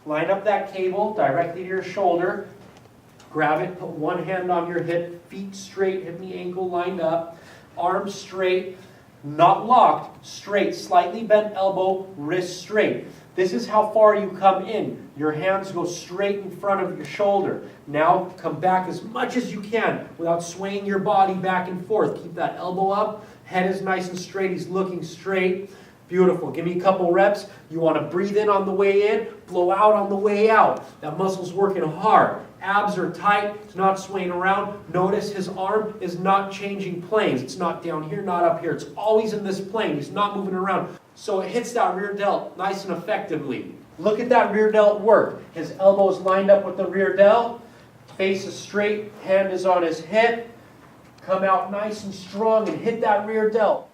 Line up that cable directly to your shoulder. Grab it, put one hand on your hip, feet straight, hip, knee, ankle lined up, arms straight, not locked, straight, slightly bent elbow, wrist straight. This is how far you come in. Your hands go straight in front of your shoulder. Now come back as much as you can without swaying your body back and forth. Keep that elbow up, head is nice and straight, he's looking straight. Beautiful. Give me a couple reps. You want to breathe in on the way in, blow out on the way out. That muscle's working hard. Abs are tight. It's not swaying around. Notice his arm is not changing planes. It's not down here, not up here. It's always in this plane. He's not moving around. So it hits that rear delt nice and effectively. Look at that rear delt work. His elbow is lined up with the rear delt. Face is straight. Hand is on his hip. Come out nice and strong and hit that rear delt.